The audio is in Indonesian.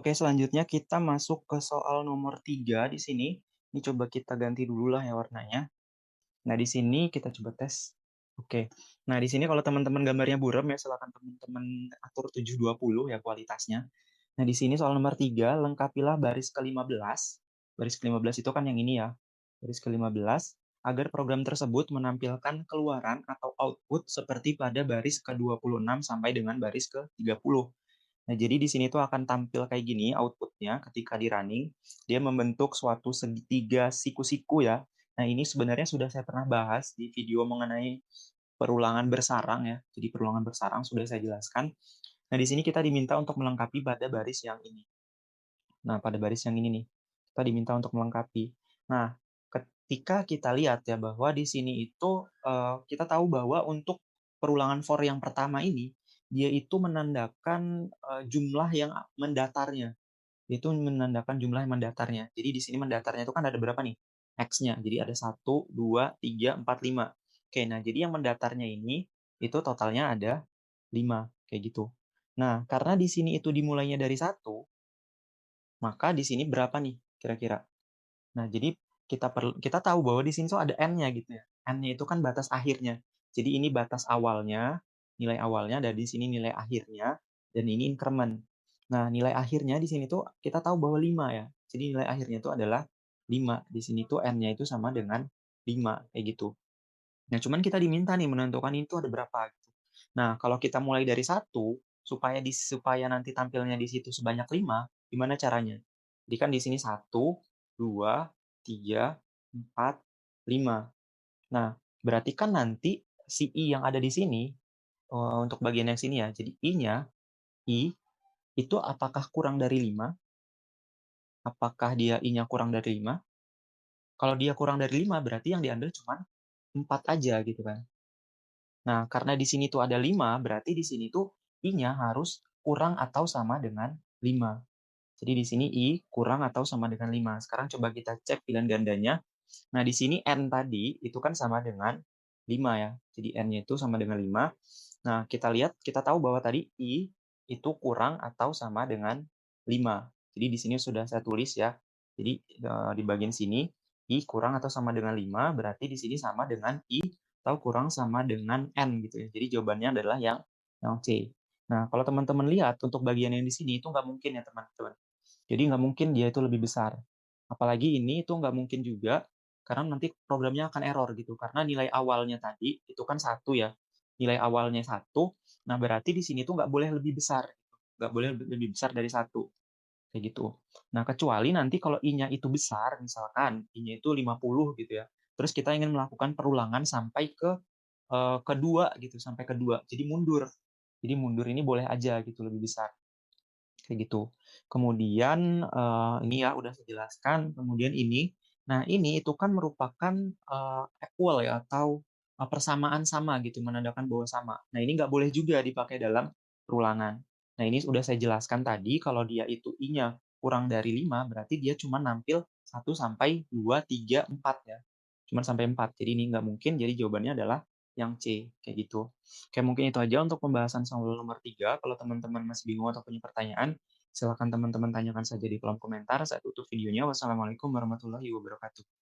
Oke, selanjutnya kita masuk ke soal nomor 3 di sini. Ini coba kita ganti dulu lah ya warnanya. Nah, di sini kita coba tes. Oke. Nah, di sini kalau teman-teman gambarnya buram ya, silakan teman-teman atur 720 ya kualitasnya. Nah, di sini soal nomor 3, lengkapilah baris ke-15. Baris ke-15 itu kan yang ini ya. Baris ke-15 agar program tersebut menampilkan keluaran atau output seperti pada baris ke-26 sampai dengan baris ke-30. Nah, jadi di sini tuh akan tampil kayak gini outputnya ketika di running. Dia membentuk suatu segitiga siku-siku ya. Nah, ini sebenarnya sudah saya pernah bahas di video mengenai perulangan bersarang ya. Jadi perulangan bersarang sudah saya jelaskan. Nah, di sini kita diminta untuk melengkapi pada baris yang ini. Nah, pada baris yang ini nih, kita diminta untuk melengkapi. Nah, ketika kita lihat ya bahwa di sini itu kita tahu bahwa untuk perulangan for yang pertama ini, dia itu menandakan jumlah yang mendatarnya. Itu menandakan jumlah yang mendatarnya. Jadi di sini mendatarnya itu kan ada berapa nih? X-nya. Jadi ada 1, 2, 3, 4, 5. Oke, nah jadi yang mendatarnya ini, itu totalnya ada 5. Kayak gitu. Nah, karena di sini itu dimulainya dari 1, maka di sini berapa nih kira-kira? Nah, jadi kita tahu bahwa di sini tuh ada n-nya gitu ya. N-nya itu kan batas akhirnya. Jadi ini batas awalnya, nilai awalnya, dan di sini nilai akhirnya, dan ini increment. Nah, nilai akhirnya di sini tuh kita tahu bahwa 5 ya. Jadi nilai akhirnya itu adalah 5. Di sini tuh n-nya itu sama dengan 5, kayak gitu. Nah, cuman kita diminta nih menentukan itu ada berapa gitu. Nah, kalau kita mulai dari 1, supaya nanti tampilnya di situ sebanyak 5, gimana caranya? Jadi kan di sini 1, 2, 3, 4, 5. Nah, berarti kan nanti si I yang ada di sini, untuk bagian yang sini ya, jadi I itu apakah kurang dari 5? Apakah dia I-nya kurang dari 5? Kalau dia kurang dari 5, berarti yang diambil cuma 4 aja gitu kan. Nah, karena di sini tuh ada 5, berarti di sini tuh I-nya harus kurang atau sama dengan 5. Jadi di sini I kurang atau sama dengan 5. Sekarang coba kita cek pilihan gandanya. Nah, di sini N tadi itu kan sama dengan 5 ya. Jadi N-nya itu sama dengan 5. Nah, kita lihat, kita tahu bahwa tadi I itu kurang atau sama dengan 5. Jadi di sini sudah saya tulis ya. Jadi di bagian sini I kurang atau sama dengan 5, berarti di sini sama dengan I atau kurang sama dengan N gitu ya. Jadi jawabannya adalah yang C. Nah, kalau teman-teman lihat untuk bagian yang di sini itu nggak mungkin ya teman-teman. Jadi nggak mungkin dia itu lebih besar. Apalagi ini itu nggak mungkin juga, karena nanti programnya akan error gitu. Karena nilai awalnya tadi itu kan 1 ya. Nilai awalnya 1, nah berarti di sini tuh nggak boleh lebih besar. Gitu. Nggak boleh lebih besar dari 1. Kayak gitu. Nah, kecuali nanti kalau I-nya itu besar, misalkan I-nya itu 50 gitu ya. Terus kita ingin melakukan perulangan sampai ke kedua gitu, sampai kedua. Jadi mundur. Jadi mundur ini boleh aja gitu, lebih besar. Kayak gitu. Kemudian ini ya udah saya jelaskan. Kemudian ini, nah ini itu kan merupakan equal ya atau persamaan sama gitu, menandakan bahwa sama. Nah ini nggak boleh juga dipakai dalam perulangan. Nah ini sudah saya jelaskan tadi, kalau dia itu I-nya kurang dari 5, berarti dia cuma nampil 1 sampai 2, 3, 4 ya. Cuma sampai 4. Jadi ini nggak mungkin, jadi jawabannya adalah yang C, kayak gitu. Oke, mungkin itu aja untuk pembahasan soal nomor 3. Kalau teman-teman masih bingung atau punya pertanyaan, silakan teman-teman tanyakan saja di kolom komentar. Saya tutup videonya. Wassalamualaikum warahmatullahi wabarakatuh.